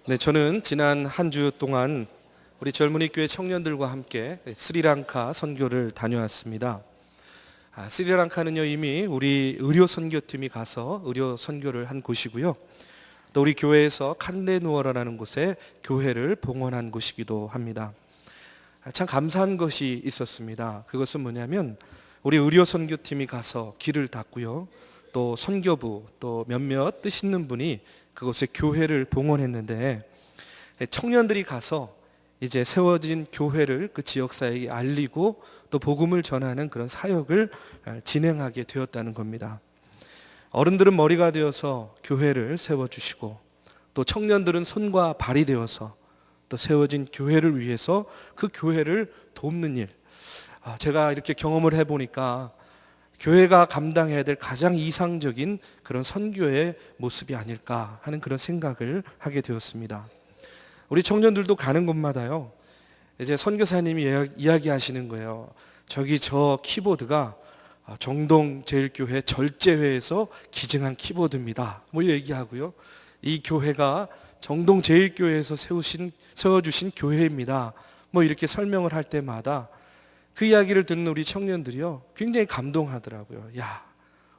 네, 저는 지난 한 주 동안 우리 젊은이 교회 청년들과 함께 스리랑카 선교를 다녀왔습니다. 스리랑카는요, 이미 우리 의료 선교팀이 가서 의료 선교를 한 곳이고요. 또 우리 교회에서 칸데누어라는 곳에 교회를 봉헌한 곳이기도 합니다. 참 감사한 것이 있었습니다. 그것은 뭐냐면 우리 의료 선교팀이 가서 길을 닦고요. 또 선교부 또 몇몇 뜻 있는 분이 그곳에 교회를 봉헌했는데 청년들이 가서 이제 세워진 교회를 그 지역사회에 알리고 또 복음을 전하는 그런 사역을 진행하게 되었다는 겁니다. 어른들은 머리가 되어서 교회를 세워주시고 또 청년들은 손과 발이 되어서 또 세워진 교회를 위해서 그 교회를 돕는 일. 제가 이렇게 경험을 해보니까 교회가 감당해야 될 가장 이상적인 그런 선교의 모습이 아닐까 하는 그런 생각을 하게 되었습니다. 우리 청년들도 가는 곳마다요, 이제 선교사님이 이야기하시는 거예요. 저기 저 키보드가 정동제일교회 절제회에서 기증한 키보드입니다. 뭐 얘기하고요. 이 교회가 정동제일교회에서 세워주신 교회입니다. 뭐 이렇게 설명을 할 때마다 그 이야기를 듣는 우리 청년들이요, 굉장히 감동하더라고요. 야,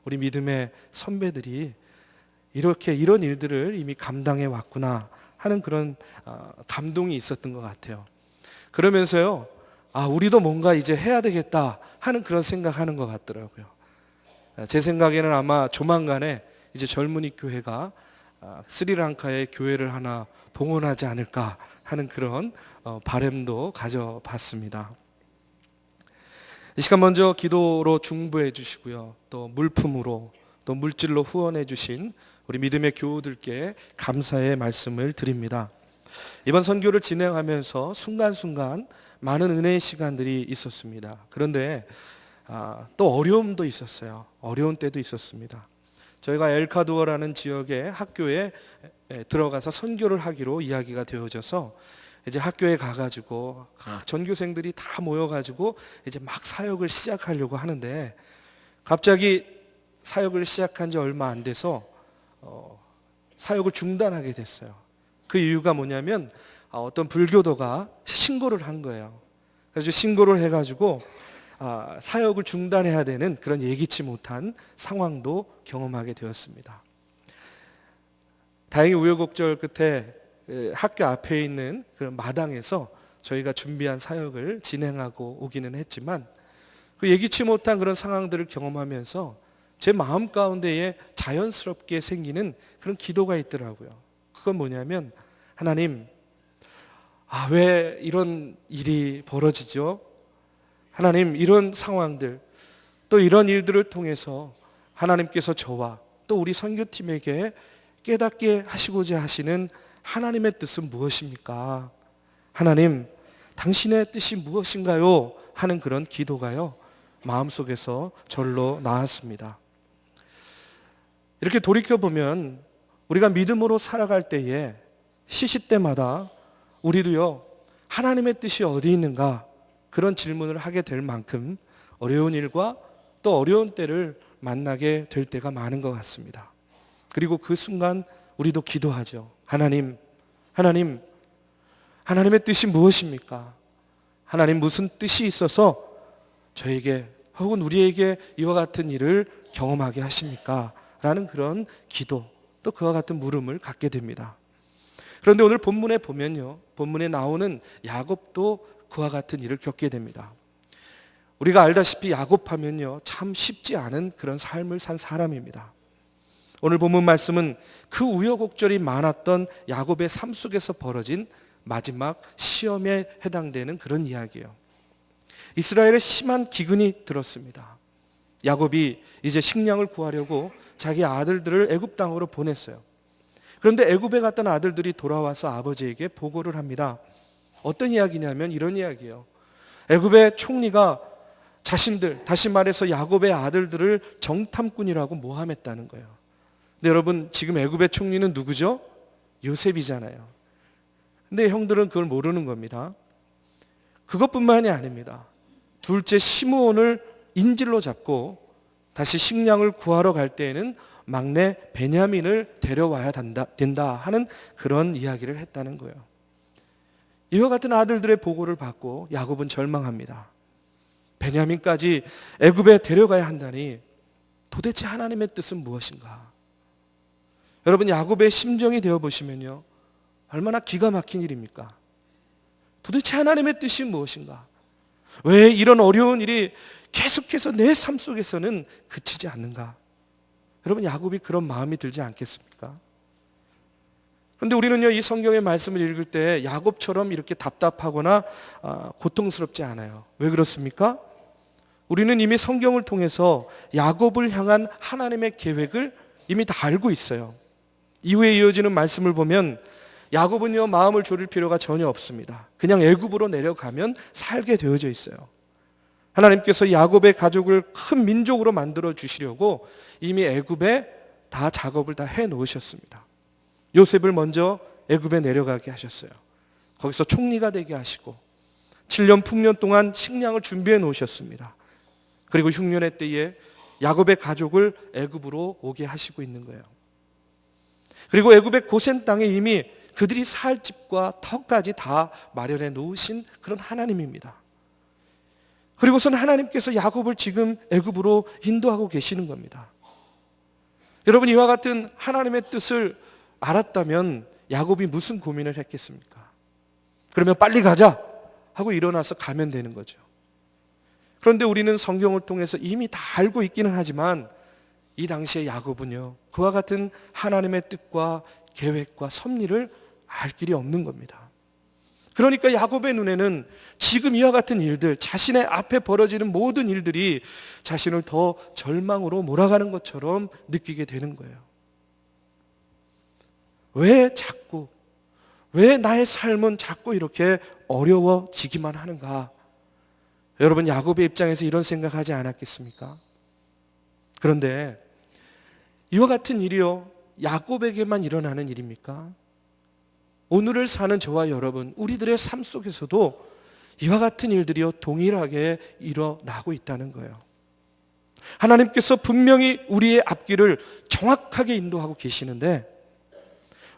우리 믿음의 선배들이 이렇게 이런 일들을 이미 감당해 왔구나 하는 그런 감동이 있었던 것 같아요. 그러면서요, 우리도 뭔가 이제 해야 되겠다 하는 그런 생각하는 것 같더라고요. 제 생각에는 아마 조만간에 이제 젊은이 교회가 스리랑카의 교회를 하나 봉헌하지 않을까 하는 그런 바람도 가져봤습니다. 이 시간 먼저 기도로 중보해 주시고요. 또 물품으로 또 물질로 후원해 주신 우리 믿음의 교우들께 감사의 말씀을 드립니다. 이번 선교를 진행하면서 순간순간 많은 은혜의 시간들이 있었습니다. 그런데 또 어려움도 있었어요. 어려운 때도 있었습니다. 저희가 엘카두어라는 지역의 학교에 들어가서 선교를 하기로 이야기가 되어져서 이제 학교에 가가지고 전교생들이 다 모여가지고 이제 막 사역을 시작하려고 하는데 갑자기 사역을 시작한 지 얼마 안 돼서 사역을 중단하게 됐어요. 그 이유가 뭐냐면 어떤 불교도가 신고를 한 거예요. 그래서 신고를 해가지고 사역을 중단해야 되는 그런 예기치 못한 상황도 경험하게 되었습니다. 다행히 우여곡절 끝에 학교 앞에 있는 그런 마당에서 저희가 준비한 사역을 진행하고 오기는 했지만 그 예기치 못한 그런 상황들을 경험하면서 제 마음 가운데에 자연스럽게 생기는 그런 기도가 있더라고요. 그건 뭐냐면, 하나님, 왜 이런 일이 벌어지죠? 하나님, 이런 상황들, 또 이런 일들을 통해서 하나님께서 저와 또 우리 선교팀에게 깨닫게 하시고자 하시는 하나님의 뜻은 무엇입니까? 하나님, 당신의 뜻이 무엇인가요? 하는 그런 기도가요, 마음속에서 절로 나왔습니다. 이렇게 돌이켜보면 우리가 믿음으로 살아갈 때에 시시때마다 우리도요, 하나님의 뜻이 어디 있는가 그런 질문을 하게 될 만큼 어려운 일과 또 어려운 때를 만나게 될 때가 많은 것 같습니다. 그리고 그 순간 우리도 기도하죠. 하나님, 하나님의 뜻이 무엇입니까? 하나님 무슨 뜻이 있어서 저에게 혹은 우리에게 이와 같은 일을 경험하게 하십니까? 라는 그런 기도, 또 그와 같은 물음을 갖게 됩니다. 그런데 오늘 본문에 보면요, 본문에 나오는 야곱도 그와 같은 일을 겪게 됩니다. 우리가 알다시피 야곱하면요, 참 쉽지 않은 그런 삶을 산 사람입니다. 오늘 본문 말씀은 그 우여곡절이 많았던 야곱의 삶 속에서 벌어진 마지막 시험에 해당되는 그런 이야기예요. 이스라엘에 심한 기근이 들었습니다. 야곱이 이제 식량을 구하려고 자기 아들들을 애굽 땅으로 보냈어요. 그런데 애굽에 갔던 아들들이 돌아와서 아버지에게 보고를 합니다. 어떤 이야기냐면 이런 이야기예요. 애굽의 총리가 자신들, 다시 말해서 야곱의 아들들을 정탐꾼이라고 모함했다는 거예요. 근데 여러분, 지금 애굽의 총리는 누구죠? 요셉이잖아요. 근데 형들은 그걸 모르는 겁니다. 그것뿐만이 아닙니다. 둘째 시므온을 인질로 잡고 다시 식량을 구하러 갈 때에는 막내 베냐민을 데려와야 된다 하는 그런 이야기를 했다는 거예요. 이와 같은 아들들의 보고를 받고 야곱은 절망합니다. 베냐민까지 애굽에 데려가야 한다니 도대체 하나님의 뜻은 무엇인가? 여러분, 야곱의 심정이 되어 보시면요, 얼마나 기가 막힌 일입니까? 도대체 하나님의 뜻이 무엇인가? 왜 이런 어려운 일이 계속해서 내 삶 속에서는 그치지 않는가? 여러분, 야곱이 그런 마음이 들지 않겠습니까? 그런데 우리는요, 이 성경의 말씀을 읽을 때 야곱처럼 이렇게 답답하거나 고통스럽지 않아요. 왜 그렇습니까? 우리는 이미 성경을 통해서 야곱을 향한 하나님의 계획을 이미 다 알고 있어요. 이후에 이어지는 말씀을 보면 야곱은요, 마음을 졸일 필요가 전혀 없습니다. 그냥 애굽으로 내려가면 살게 되어져 있어요. 하나님께서 야곱의 가족을 큰 민족으로 만들어 주시려고 이미 애굽에 다 작업을 다 해 놓으셨습니다. 요셉을 먼저 애굽에 내려가게 하셨어요. 거기서 총리가 되게 하시고 7년 풍년 동안 식량을 준비해 놓으셨습니다. 그리고 흉년의 때에 야곱의 가족을 애굽으로 오게 하시고 있는 거예요. 그리고 애굽의 고센 땅에 이미 그들이 살 집과 터까지 다 마련해 놓으신 그런 하나님입니다. 그리고서는 하나님께서 야곱을 지금 애굽으로 인도하고 계시는 겁니다. 여러분, 이와 같은 하나님의 뜻을 알았다면 야곱이 무슨 고민을 했겠습니까? 그러면 빨리 가자 하고 일어나서 가면 되는 거죠. 그런데 우리는 성경을 통해서 이미 다 알고 있기는 하지만 이 당시에 야곱은요, 그와 같은 하나님의 뜻과 계획과 섭리를 알 길이 없는 겁니다. 그러니까 야곱의 눈에는 지금 이와 같은 일들, 자신의 앞에 벌어지는 모든 일들이 자신을 더 절망으로 몰아가는 것처럼 느끼게 되는 거예요. 왜 나의 삶은 자꾸 이렇게 어려워지기만 하는가? 여러분, 야곱의 입장에서 이런 생각하지 않았겠습니까? 그런데 이와 같은 일이요, 야곱에게만 일어나는 일입니까? 오늘을 사는 저와 여러분, 우리들의 삶 속에서도 이와 같은 일들이요, 동일하게 일어나고 있다는 거예요. 하나님께서 분명히 우리의 앞길을 정확하게 인도하고 계시는데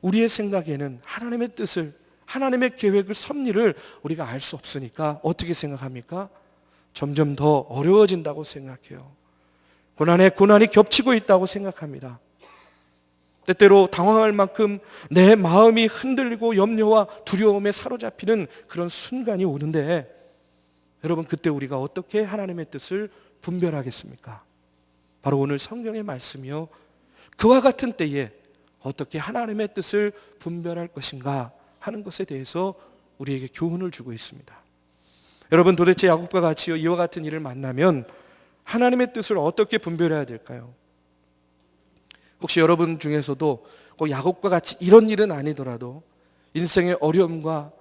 우리의 생각에는 하나님의 뜻을, 하나님의 계획을, 섭리를 우리가 알 수 없으니까 어떻게 생각합니까? 점점 더 어려워진다고 생각해요. 고난에 고난이 겹치고 있다고 생각합니다. 때때로 당황할 만큼 내 마음이 흔들리고 염려와 두려움에 사로잡히는 그런 순간이 오는데 여러분, 그때 우리가 어떻게 하나님의 뜻을 분별하겠습니까? 바로 오늘 성경의 말씀이요, 그와 같은 때에 어떻게 하나님의 뜻을 분별할 것인가 하는 것에 대해서 우리에게 교훈을 주고 있습니다. 여러분, 도대체 야곱과 같이 이와 같은 일을 만나면 하나님의 뜻을 어떻게 분별해야 될까요? 혹시 여러분 중에서도 꼭 야곱과 같이 이런 일은 아니더라도 인생의 어려움과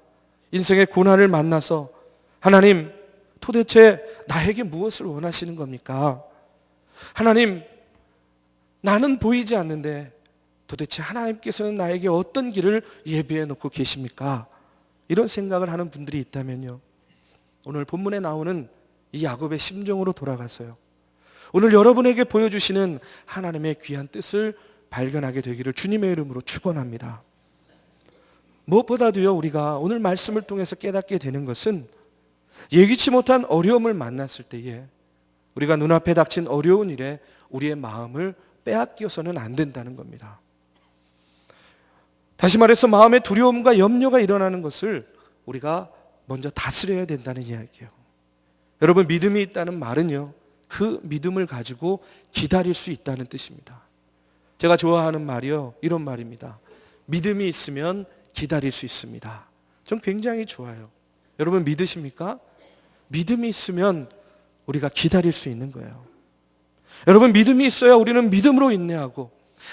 인생의 고난을 만나서 하나님, 도대체 나에게 무엇을 원하시는 겁니까? 하나님, 나는 보이지 않는데 도대체 하나님께서는 나에게 어떤 길을 예비해 놓고 계십니까? 이런 생각을 하는 분들이 있다면요, 오늘 본문에 나오는 이 야곱의 심정으로 돌아가서요, 오늘 여러분에게 보여주시는 하나님의 귀한 뜻을 발견하게 되기를 주님의 이름으로 축원합니다. 무엇보다도요, 우리가 오늘 말씀을 통해서 깨닫게 되는 것은 예기치 못한 어려움을 만났을 때에 우리가 눈앞에 닥친 어려운 일에 우리의 마음을 빼앗겨서는 안 된다는 겁니다. 다시 말해서 마음의 두려움과 염려가 일어나는 것을 우리가 먼저 다스려야 된다는 이야기예요. 여러분, 믿음이 있다는 말은요, 그 믿음을 가지고 기다릴 수 있다는 뜻입니다. 제가 좋아하는 말이요, 이런 말입니다. 믿음이 있으면 기다릴 수 있습니다. 전 굉장히 좋아요. 여러분, 믿으십니까? 믿음이 있으면 우리가 기다릴 수 있는 거예요. 여러분, 믿음이 있어야 우리는 믿음으로 인내하고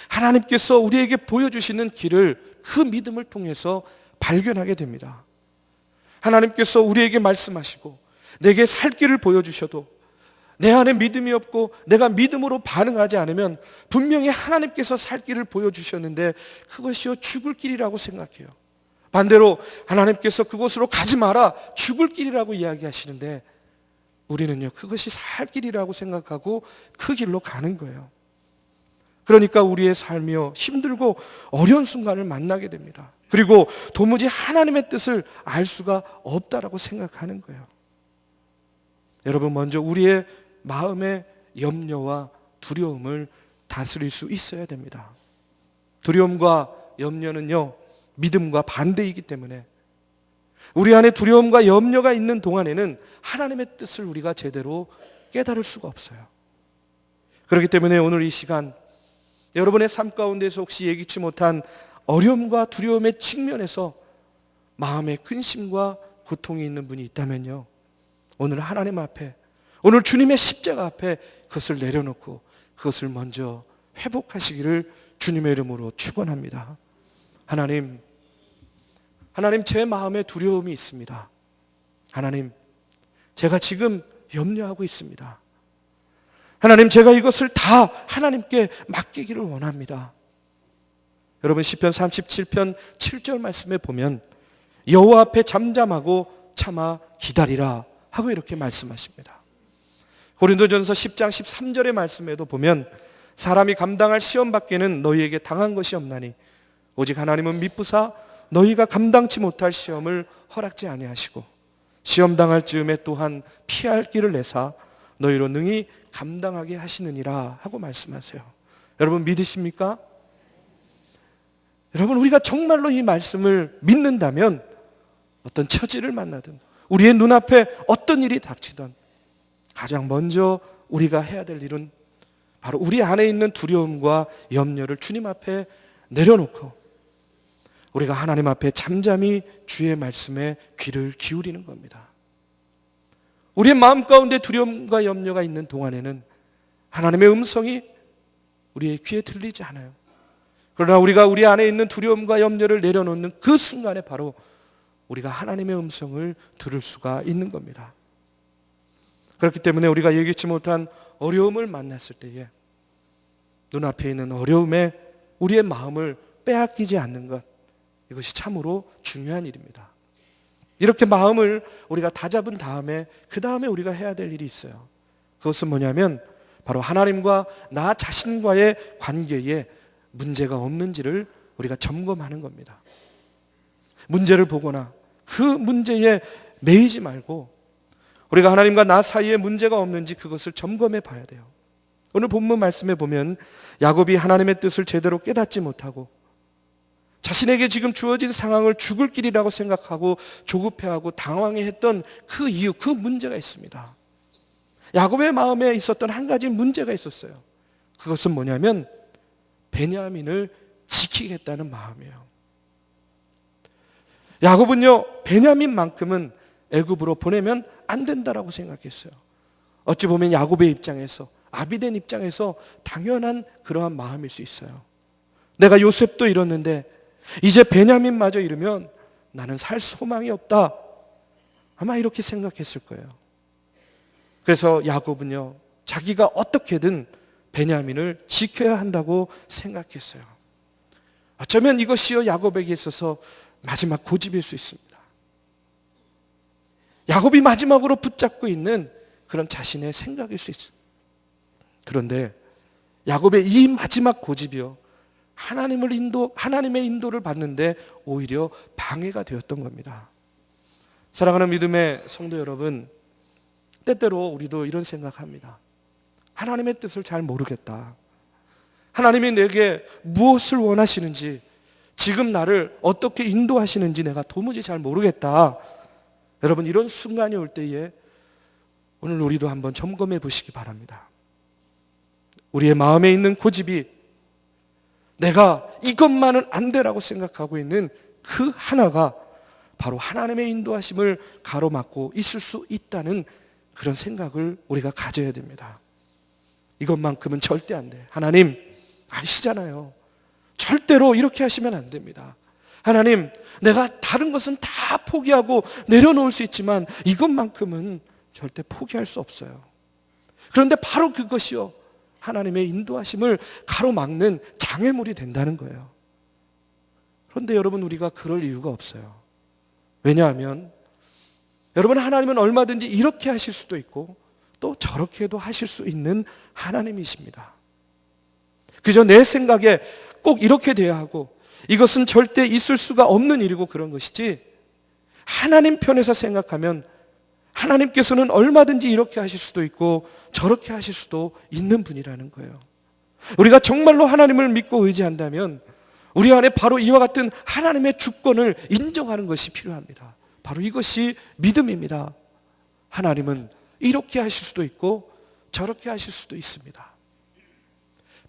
하나님께서 우리에게 보여주시는 길을 그 믿음을 통해서 발견하게 됩니다. 하나님께서 우리에게 말씀하시고 내게 살 길을 보여주셔도 내 안에 믿음이 없고 내가 믿음으로 반응하지 않으면 분명히 하나님께서 살 길을 보여주셨는데 그것이요, 죽을 길이라고 생각해요. 반대로 하나님께서 그곳으로 가지 마라, 죽을 길이라고 이야기하시는데 우리는요, 그것이 살 길이라고 생각하고 그 길로 가는 거예요. 그러니까 우리의 삶이요 힘들고 어려운 순간을 만나게 됩니다. 그리고 도무지 하나님의 뜻을 알 수가 없다라고 생각하는 거예요. 여러분, 먼저 우리의 마음의 염려와 두려움을 다스릴 수 있어야 됩니다. 두려움과 염려는요, 믿음과 반대이기 때문에 우리 안에 두려움과 염려가 있는 동안에는 하나님의 뜻을 우리가 제대로 깨달을 수가 없어요. 그렇기 때문에 오늘 이 시간 여러분의 삶 가운데서 혹시 예기치 못한 어려움과 두려움의 측면에서 마음에 근심과 고통이 있는 분이 있다면요, 오늘 하나님 앞에, 오늘 주님의 십자가 앞에 그것을 내려놓고 그것을 먼저 회복하시기를 주님의 이름으로 축원합니다. 하나님, 제 마음에 두려움이 있습니다. 하나님, 제가 지금 염려하고 있습니다. 하나님, 제가 이것을 다 하나님께 맡기기를 원합니다. 여러분, 시편 37편 7절 말씀에 보면 여호와 앞에 잠잠하고 참아 기다리라 하고 이렇게 말씀하십니다. 고린도전서 10장 13절의 말씀에도 보면 사람이 감당할 시험 밖에는 너희에게 당한 것이 없나니 오직 하나님은 미쁘사 너희가 감당치 못할 시험을 허락지 아니하시고 시험 당할 즈음에 또한 피할 길을 내사 너희로 능히 감당하게 하시느니라 하고 말씀하세요. 여러분, 믿으십니까? 여러분, 우리가 정말로 이 말씀을 믿는다면 어떤 처지를 만나든 우리의 눈앞에 어떤 일이 닥치든 가장 먼저 우리가 해야 될 일은 바로 우리 안에 있는 두려움과 염려를 주님 앞에 내려놓고 우리가 하나님 앞에 잠잠히 주의 말씀에 귀를 기울이는 겁니다. 우리의 마음 가운데 두려움과 염려가 있는 동안에는 하나님의 음성이 우리의 귀에 들리지 않아요. 그러나 우리가 우리 안에 있는 두려움과 염려를 내려놓는 그 순간에 바로 우리가 하나님의 음성을 들을 수가 있는 겁니다. 그렇기 때문에 우리가 예기치 못한 어려움을 만났을 때에 눈앞에 있는 어려움에 우리의 마음을 빼앗기지 않는 것, 이것이 참으로 중요한 일입니다. 이렇게 마음을 우리가 다잡은 다음에 그 다음에 우리가 해야 될 일이 있어요. 그것은 뭐냐면 바로 하나님과 나 자신과의 관계에 문제가 없는지를 우리가 점검하는 겁니다. 문제를 보거나 그 문제에 매이지 말고 우리가 하나님과 나 사이에 문제가 없는지 그것을 점검해 봐야 돼요. 오늘 본문 말씀에 보면 야곱이 하나님의 뜻을 제대로 깨닫지 못하고 자신에게 지금 주어진 상황을 죽을 길이라고 생각하고 조급해하고 당황해했던 그 이유, 그 문제가 있습니다. 야곱의 마음에 있었던 한 가지 문제가 있었어요. 그것은 뭐냐면 베냐민을 지키겠다는 마음이에요. 야곱은요, 베냐민만큼은 애굽으로 보내면 안 된다라고 생각했어요. 어찌 보면 야곱의 입장에서, 아비된 입장에서 당연한 그러한 마음일 수 있어요. 내가 요셉도 잃었는데 이제 베냐민마저 잃으면 나는 살 소망이 없다. 아마 이렇게 생각했을 거예요. 그래서 야곱은요, 자기가 어떻게든 베냐민을 지켜야 한다고 생각했어요. 어쩌면 이것이요, 야곱에게 있어서 마지막 고집일 수 있습니다. 야곱이 마지막으로 붙잡고 있는 그런 자신의 생각일 수 있어요. 그런데 야곱의 이 마지막 고집이요, 하나님의 인도를 받는데 오히려 방해가 되었던 겁니다. 사랑하는 믿음의 성도 여러분, 때때로 우리도 이런 생각합니다. 하나님의 뜻을 잘 모르겠다. 하나님이 내게 무엇을 원하시는지, 지금 나를 어떻게 인도하시는지 내가 도무지 잘 모르겠다. 여러분, 이런 순간이 올 때에 오늘 우리도 한번 점검해 보시기 바랍니다. 우리의 마음에 있는 고집이 내가 이것만은 안 되라고 생각하고 있는 그 하나가 바로 하나님의 인도하심을 가로막고 있을 수 있다는 그런 생각을 우리가 가져야 됩니다. 이것만큼은 절대 안 돼. 하나님 아시잖아요. 절대로 이렇게 하시면 안 됩니다. 하나님, 내가 다른 것은 다 포기하고 내려놓을 수 있지만 이것만큼은 절대 포기할 수 없어요. 그런데 바로 그것이요, 하나님의 인도하심을 가로막는 장애물이 된다는 거예요. 그런데 여러분, 우리가 그럴 이유가 없어요. 왜냐하면 여러분, 하나님은 얼마든지 이렇게 하실 수도 있고 또 저렇게도 하실 수 있는 하나님이십니다. 그저 내 생각에 꼭 이렇게 돼야 하고 이것은 절대 있을 수가 없는 일이고 그런 것이지, 하나님 편에서 생각하면 하나님께서는 얼마든지 이렇게 하실 수도 있고 저렇게 하실 수도 있는 분이라는 거예요. 우리가 정말로 하나님을 믿고 의지한다면 우리 안에 바로 이와 같은 하나님의 주권을 인정하는 것이 필요합니다. 바로 이것이 믿음입니다. 하나님은 이렇게 하실 수도 있고 저렇게 하실 수도 있습니다.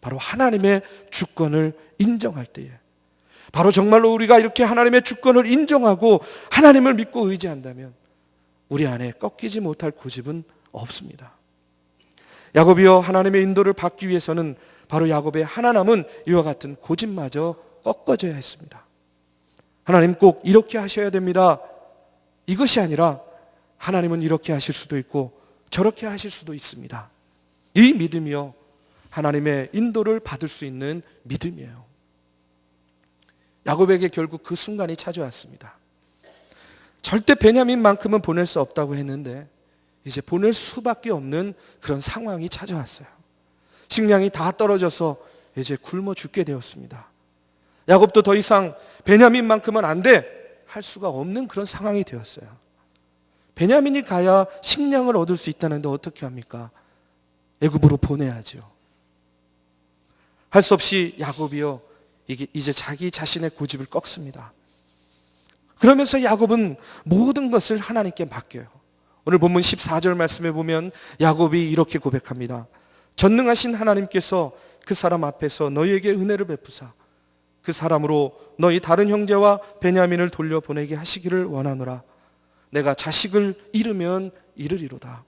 바로 하나님의 주권을 인정할 때에, 바로 정말로 우리가 이렇게 하나님의 주권을 인정하고 하나님을 믿고 의지한다면 우리 안에 꺾이지 못할 고집은 없습니다. 야곱이여, 하나님의 인도를 받기 위해서는 바로 야곱의 하나 남은 이와 같은 고집마저 꺾어져야 했습니다. 하나님 꼭 이렇게 하셔야 됩니다, 이것이 아니라 하나님은 이렇게 하실 수도 있고 저렇게 하실 수도 있습니다. 이 믿음이요, 하나님의 인도를 받을 수 있는 믿음이에요. 야곱에게 결국 그 순간이 찾아왔습니다. 절대 베냐민만큼은 보낼 수 없다고 했는데 이제 보낼 수밖에 없는 그런 상황이 찾아왔어요. 식량이 다 떨어져서 이제 굶어 죽게 되었습니다. 야곱도 더 이상 베냐민만큼은 안 돼 할 수가 없는 그런 상황이 되었어요. 베냐민이 가야 식량을 얻을 수 있다는데 어떻게 합니까? 애굽으로 보내야죠. 할 수 없이 야곱이요, 이제 자기 자신의 고집을 꺾습니다. 그러면서 야곱은 모든 것을 하나님께 맡겨요. 오늘 본문 14절 말씀에 보면 야곱이 이렇게 고백합니다. 전능하신 하나님께서 그 사람 앞에서 너희에게 은혜를 베푸사 그 사람으로 너희 다른 형제와 베냐민을 돌려보내게 하시기를 원하노라. 내가 자식을 잃으면 잃으리로다.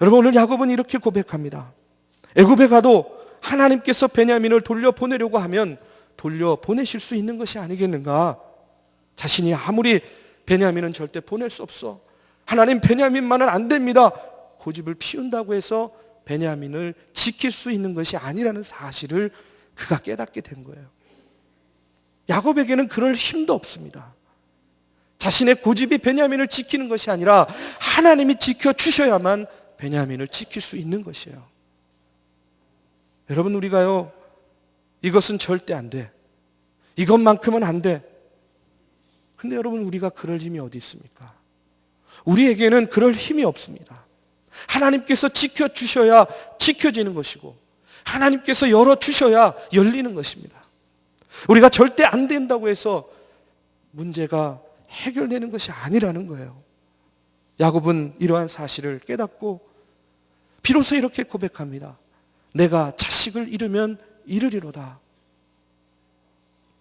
여러분, 오늘 야곱은 이렇게 고백합니다. 애굽에 가도 하나님께서 베냐민을 돌려보내려고 하면 돌려보내실 수 있는 것이 아니겠는가? 자신이 아무리 베냐민은 절대 보낼 수 없어, 하나님 베냐민만은 안 됩니다, 고집을 피운다고 해서 베냐민을 지킬 수 있는 것이 아니라는 사실을 그가 깨닫게 된 거예요. 야곱에게는 그럴 힘도 없습니다. 자신의 고집이 베냐민을 지키는 것이 아니라 하나님이 지켜주셔야만 베냐민을 지킬 수 있는 것이에요. 여러분, 우리가요, 이것은 절대 안 돼, 이것만큼은 안 돼. 근데 여러분, 우리가 그럴 힘이 어디 있습니까? 우리에게는 그럴 힘이 없습니다. 하나님께서 지켜주셔야 지켜지는 것이고 하나님께서 열어주셔야 열리는 것입니다. 우리가 절대 안 된다고 해서 문제가 해결되는 것이 아니라는 거예요. 야곱은 이러한 사실을 깨닫고 비로소 이렇게 고백합니다. 내가 자식을 잃으면 잃으리로다.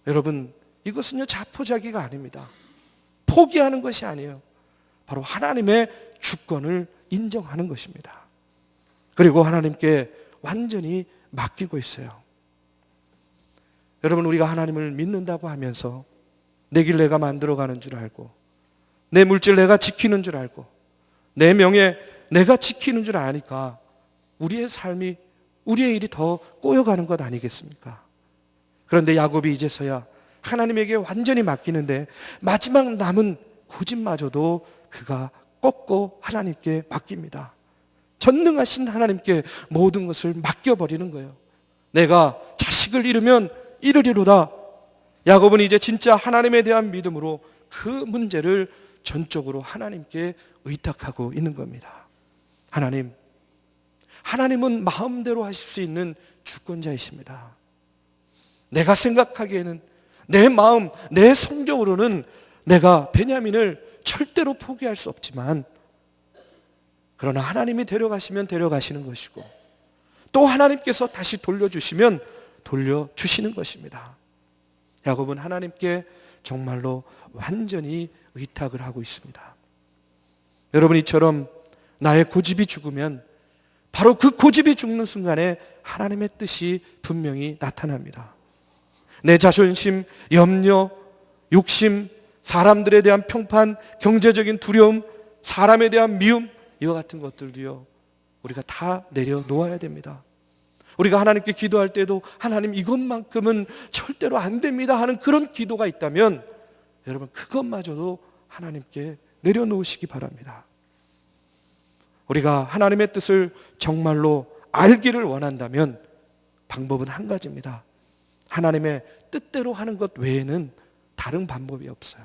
여러분, 이것은요, 자포자기가 아닙니다. 포기하는 것이 아니에요. 바로 하나님의 주권을 인정하는 것입니다. 그리고 하나님께 완전히 맡기고 있어요. 여러분, 우리가 하나님을 믿는다고 하면서 내 길 내가 만들어가는 줄 알고 내 물질 내가 지키는 줄 알고 내 명예 내가 지키는 줄 아니까 우리의 삶이, 우리의 일이 더 꼬여가는 것 아니겠습니까? 그런데 야곱이 이제서야 하나님에게 완전히 맡기는데 마지막 남은 고집마저도 그가 꺾고 하나님께 맡깁니다. 전능하신 하나님께 모든 것을 맡겨버리는 거예요. 내가 자식을 잃으면 잃으리로다. 야곱은 이제 진짜 하나님에 대한 믿음으로 그 문제를 전적으로 하나님께 의탁하고 있는 겁니다. 하나님은 마음대로 하실 수 있는 주권자이십니다. 내가 생각하기에는 내 마음, 내 성정으로는 내가 베냐민을 절대로 포기할 수 없지만, 그러나 하나님이 데려가시면 데려가시는 것이고 또 하나님께서 다시 돌려주시면 돌려주시는 것입니다. 야곱은 하나님께 정말로 완전히 의탁을 하고 있습니다. 여러분, 이처럼 나의 고집이 죽으면 바로 그 고집이 죽는 순간에 하나님의 뜻이 분명히 나타납니다. 내 자존심, 염려, 욕심, 사람들에 대한 평판, 경제적인 두려움, 사람에 대한 미움, 이와 같은 것들도요, 우리가 다 내려놓아야 됩니다. 우리가 하나님께 기도할 때도 하나님 이것만큼은 절대로 안 됩니다 하는 그런 기도가 있다면 여러분, 그것마저도 하나님께 내려놓으시기 바랍니다. 우리가 하나님의 뜻을 정말로 알기를 원한다면 방법은 한 가지입니다. 하나님의 뜻대로 하는 것 외에는 다른 방법이 없어요.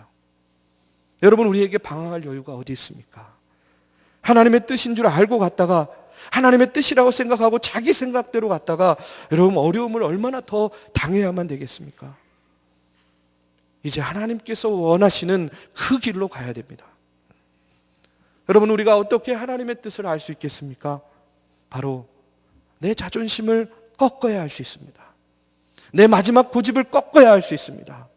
여러분, 우리에게 방황할 여유가 어디 있습니까? 하나님의 뜻인 줄 알고 갔다가 하나님의 뜻이라고 생각하고 자기 생각대로 갔다가 여러분, 어려움을 얼마나 더 당해야만 되겠습니까? 이제 하나님께서 원하시는 그 길로 가야 됩니다. 여러분, 우리가 어떻게 하나님의 뜻을 알 수 있겠습니까? 바로 내 자존심을 꺾어야 할 수 있습니다. 내 마지막 고집을 꺾어야 할 수 있습니다.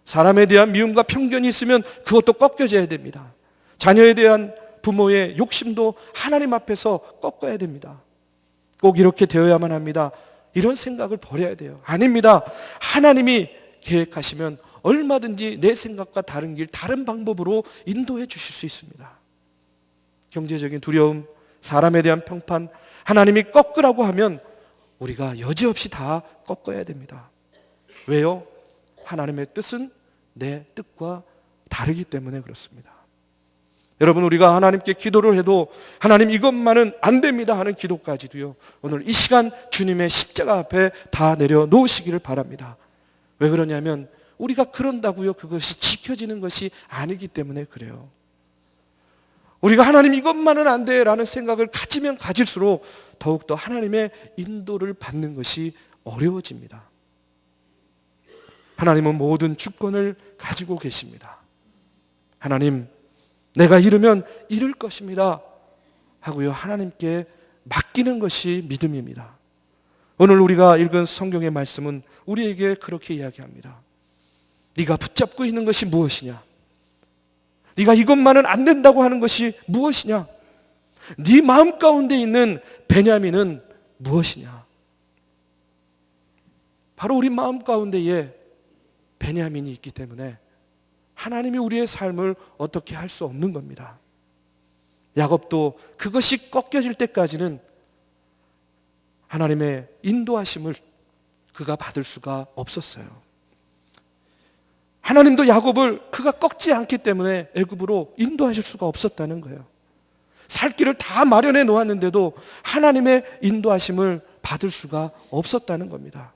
사람에 대한 미움과 편견이 있으면 그것도 꺾여져야 됩니다. 자녀에 대한 부모의 욕심도 하나님 앞에서 꺾어야 됩니다. 꼭 이렇게 되어야만 합니다. 이런 생각을 버려야 돼요. 아닙니다. 하나님이 계획하시면 얼마든지 내 생각과 다른 길, 다른 방법으로 인도해 주실 수 있습니다. 경제적인 두려움, 사람에 대한 평판, 하나님이 꺾으라고 하면 우리가 여지없이 다 꺾어야 됩니다. 왜요? 하나님의 뜻은 내 뜻과 다르기 때문에 그렇습니다. 여러분, 우리가 하나님께 기도를 해도 하나님 이것만은 안 됩니다 하는 기도까지도요, 오늘 이 시간 주님의 십자가 앞에 다 내려놓으시기를 바랍니다. 왜 그러냐면 우리가 그런다고요 그것이 지켜지는 것이 아니기 때문에 그래요. 우리가 하나님 이것만은 안 돼라는 생각을 가지면 가질수록 더욱더 하나님의 인도를 받는 것이 어려워집니다. 하나님은 모든 주권을 가지고 계십니다. 하나님, 내가 이루면 이룰 것입니다 하고요, 하나님께 맡기는 것이 믿음입니다. 오늘 우리가 읽은 성경의 말씀은 우리에게 그렇게 이야기합니다. 네가 붙잡고 있는 것이 무엇이냐? 네가 이것만은 안 된다고 하는 것이 무엇이냐? 네 마음 가운데 있는 베냐민은 무엇이냐? 바로 우리 마음 가운데에 베냐민이 있기 때문에 하나님이 우리의 삶을 어떻게 할 수 없는 겁니다. 야곱도 그것이 꺾여질 때까지는 하나님의 인도하심을 그가 받을 수가 없었어요. 하나님도 야곱을 그가 꺾지 않기 때문에 애굽으로 인도하실 수가 없었다는 거예요. 살 길을 다 마련해 놓았는데도 하나님의 인도하심을 받을 수가 없었다는 겁니다.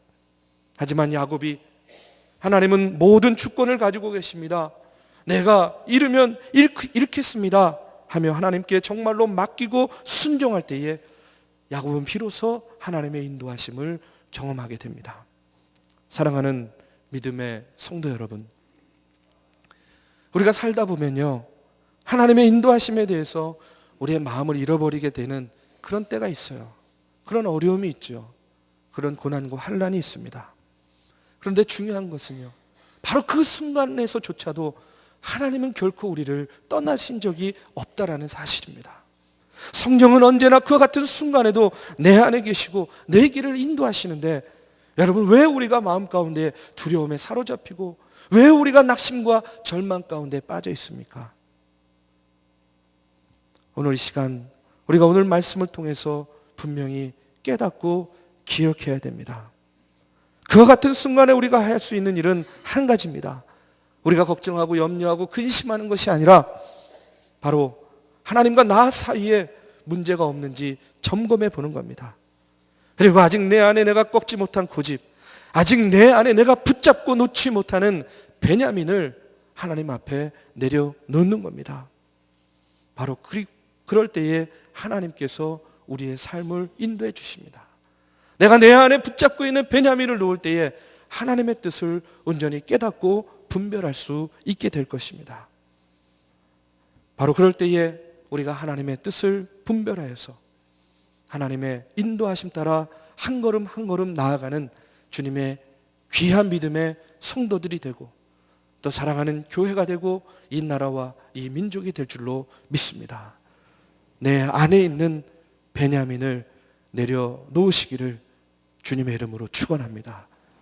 하지만 야곱이 하나님은 모든 주권을 가지고 계십니다. 내가 이르면 잃겠습니다 하며 하나님께 정말로 맡기고 순종할 때에 야곱은 비로소 하나님의 인도하심을 경험하게 됩니다. 사랑하는 믿음의 성도 여러분, 우리가 살다 보면요, 하나님의 인도하심에 대해서 우리의 마음을 잃어버리게 되는 그런 때가 있어요. 그런 어려움이 있죠. 그런 고난과 환난이 있습니다. 그런데 중요한 것은요, 바로 그 순간에서조차도 하나님은 결코 우리를 떠나신 적이 없다라는 사실입니다. 성경은 언제나 그와 같은 순간에도 내 안에 계시고 내 길을 인도하시는데, 여러분, 왜 우리가 마음 가운데 두려움에 사로잡히고 왜 우리가 낙심과 절망 가운데 빠져 있습니까? 오늘 이 시간 우리가 오늘 말씀을 통해서 분명히 깨닫고 기억해야 됩니다. 그와 같은 순간에 우리가 할 수 있는 일은 한 가지입니다. 우리가 걱정하고 염려하고 근심하는 것이 아니라 바로 하나님과 나 사이에 문제가 없는지 점검해 보는 겁니다. 그리고 아직 내 안에 내가 꺾지 못한 고집, 아직 내 안에 내가 붙잡고 놓지 못하는 베냐민을 하나님 앞에 내려놓는 겁니다. 바로 그럴 때에 하나님께서 우리의 삶을 인도해 주십니다. 내가 내 안에 붙잡고 있는 베냐민을 놓을 때에 하나님의 뜻을 온전히 깨닫고 분별할 수 있게 될 것입니다. 바로 그럴 때에 우리가 하나님의 뜻을 분별하여서 하나님의 인도하심 따라 한 걸음 한 걸음 나아가는 주님의 귀한 믿음의 성도들이 되고 또 사랑하는 교회가 되고 이 나라와 이 민족이 될 줄로 믿습니다. 내 안에 있는 베냐민을 내려놓으시기를 주님의 이름으로 축원합니다.